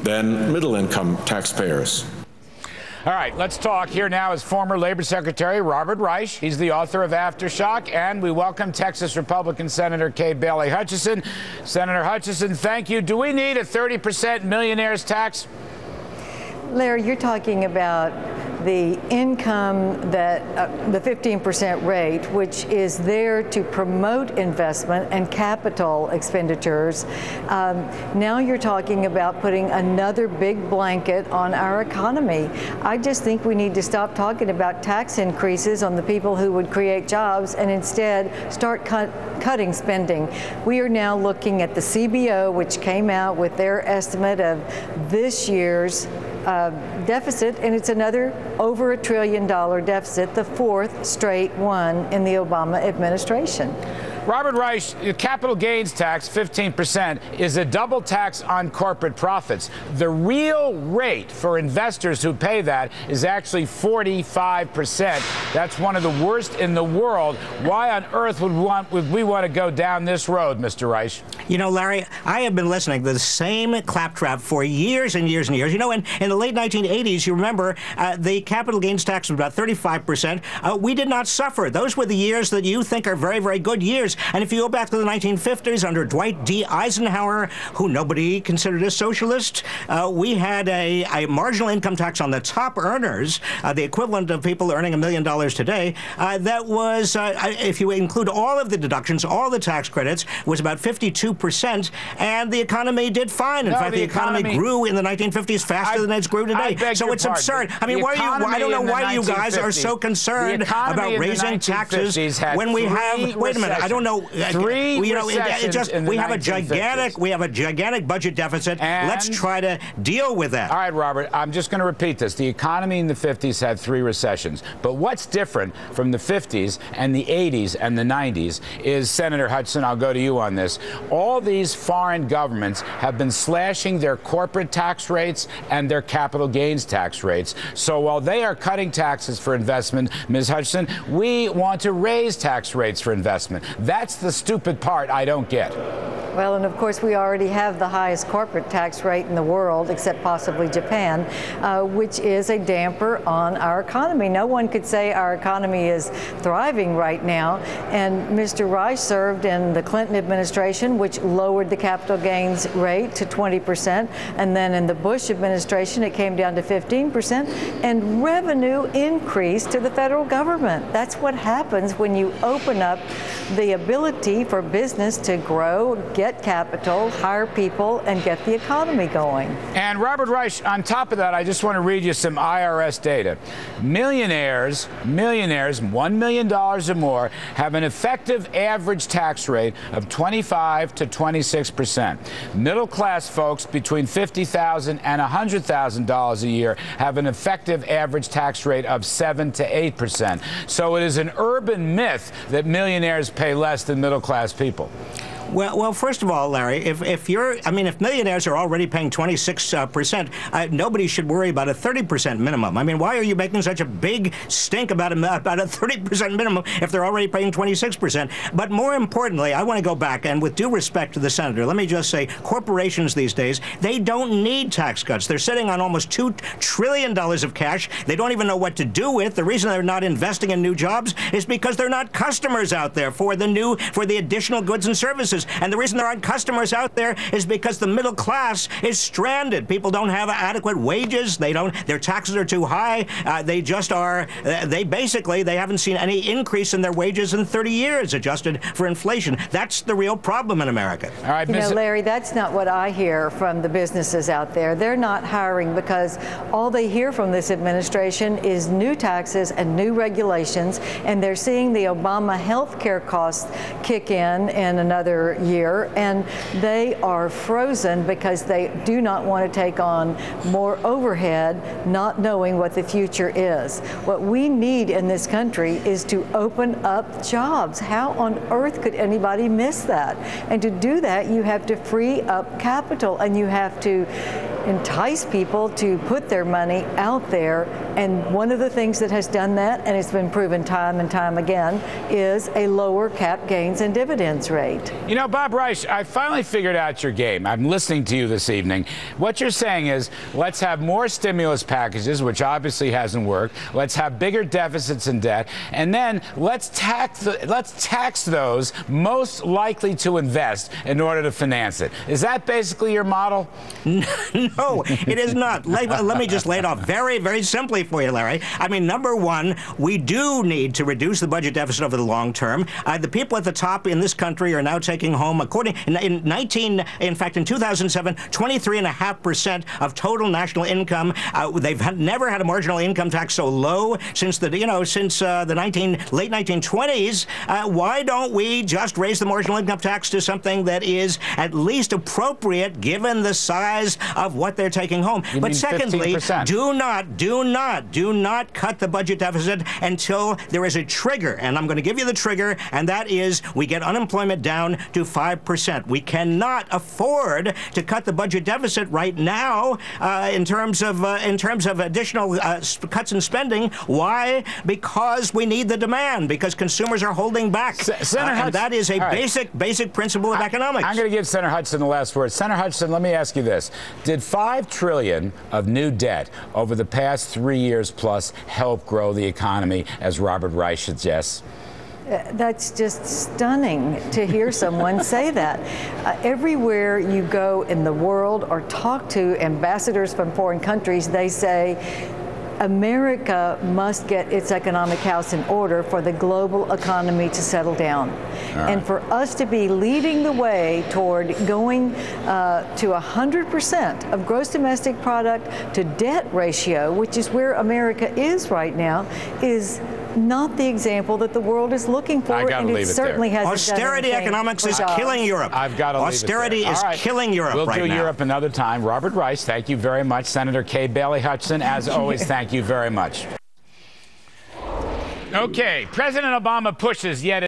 than middle-income taxpayers. All right, let's talk. Here now is former Labor Secretary Robert Reich. He's the author of Aftershock, and we welcome Texas Republican Senator Kay Bailey Hutchison. Senator Hutchison, thank you. Do we need a 30% millionaires tax? Larry, you're talking about the income that the 15% rate, which is there to promote investment and capital expenditures. Now you're talking about putting another big blanket on our economy. I just think we need to stop talking about tax increases on the people who would create jobs and instead start cutting spending. We are now looking at the CBO, which came out with their estimate of this year's deficit, and it's another over $1 trillion deficit, the fourth straight one in the Obama administration. Robert Reich, the capital gains tax, 15%, is a double tax on corporate profits. The real rate for investors who pay that is actually 45%. That's one of the worst in the world. Why on earth would we want to go down this road, Mr. Reich? You know, Larry, I have been listening to the same claptrap for years and years and years. You know, in the late 1980s, you remember, the capital gains tax was about 35%. We did not suffer. Those were the years that you think are very, very good years. And if you go back to the 1950s under Dwight D. Eisenhower, who nobody considered a socialist, we had a marginal income tax on the top earners, the equivalent of people earning $1 million today. That was, if you include all of the deductions, all the tax credits, was about 52%, and the economy did fine. In fact, the economy grew in the 1950s faster than it's grew today. So it's absurd. I mean, I don't know why you guys are so concerned about raising taxes when we have, wait a minute, I don't know. We have a gigantic budget deficit. Let's try to deal with that. All right, Robert, I'm just going to repeat this. The economy in the 50s had 3 recessions. But what's different from the 50s and the 80s and the 90s is, Senator Hutchison, I'll go to you on this. All these foreign governments have been slashing their corporate tax rates and their capital gains tax rates. So while they are cutting taxes for investment, Ms. Hutchison, we want to raise tax rates for investment. That's the stupid part I don't get. Well, and of course, we already have the highest corporate tax rate in the world, except possibly Japan, which is a damper on our economy. No one could say our economy is thriving right now. And Mr. Reich served in the Clinton administration, which lowered the capital gains rate to 20%. And then in the Bush administration, it came down to 15%. And revenue increased to the federal government. That's what happens when you open up the ability for business to grow, get capital, hire people, and get the economy going. And Robert Reich, on top of that, I just want to read you some IRS data. Millionaires, $1 million or more, have an effective average tax rate of 25 to 26%. Middle-class folks between $50,000 and $100,000 a year have an effective average tax rate of 7 to 8%. So it is an urban myth that millionaires pay less than middle-class people. Well, first of all, Larry, if millionaires are already paying 26%, nobody should worry about a 30% minimum. I mean, why are you making such a big stink about a 30% minimum if they're already paying 26%? But more importantly, I want to go back, and with due respect to the senator, let me just say, corporations these days, they don't need tax cuts. They're sitting on almost $2 trillion of cash. They don't even know what to do with. The reason they're not investing in new jobs is because they're not customers out there for the additional goods and services. And the reason there aren't customers out there is because the middle class is stranded. People don't have adequate wages. Their taxes are too high. They haven't seen any increase in their wages in 30 years, adjusted for inflation. That's the real problem in America. All right, you know, Larry, that's not what I hear from the businesses out there. They're not hiring because all they hear from this administration is new taxes and new regulations, and they're seeing the Obama health care costs kick in another year, and they are frozen because they do not want to take on more overhead, not knowing what the future is. What we need in this country is to open up jobs. How on earth could anybody miss that? And to do that, you have to free up capital, and you have to entice people to put their money out there. And one of the things that has done that, and it's been proven time and time again, is a lower cap gains and dividends rate. You know, Bob Reich, I finally figured out your game. I'm listening to you this evening. What you're saying is, let's have more stimulus packages, which obviously hasn't worked. Let's have bigger deficits and debt, and then let's tax those most likely to invest in order to finance it. Is that basically your model? No, it is not. Let me just lay it off very, very simply for you, Larry. I mean, number one, we do need to reduce the budget deficit over the long term. The people at the top in this country are now taking home, in 2007, 23.5% of total national income. They've never had a marginal income tax so low since the late 1920s. Why don't we just raise the marginal income tax to something that is at least appropriate given the size of what they're taking home? But secondly, 15%. do not cut the budget deficit until there is a trigger. And I'm going to give you the trigger, and that is we get unemployment down to 5%. We cannot afford to cut the budget deficit right now in terms of additional cuts in spending. Why? Because we need the demand, because consumers are holding back. And that is a basic principle of economics. I'm going to give Senator Hutchison the last word. Senator Hutchison, let me ask you this. Did $5 trillion of new debt over the past 3 years plus help grow the economy, as Robert Reich suggests? That's just stunning to hear someone say that. Everywhere you go in the world or talk to ambassadors from foreign countries, they say America must get its economic house in order for the global economy to settle down. And for us to be leading the way toward going to 100% of gross domestic product to debt ratio, which is where America is right now, is not the example that the world is looking for, and it certainly hasn't. Austerity economics is killing Europe. I've got to leave it there. Austerity is killing Europe right now. We'll do Europe another time. Robert Reich, thank you very much. Senator Kay Bailey Hutchison, as always, thank you very much. Okay, President Obama pushes yet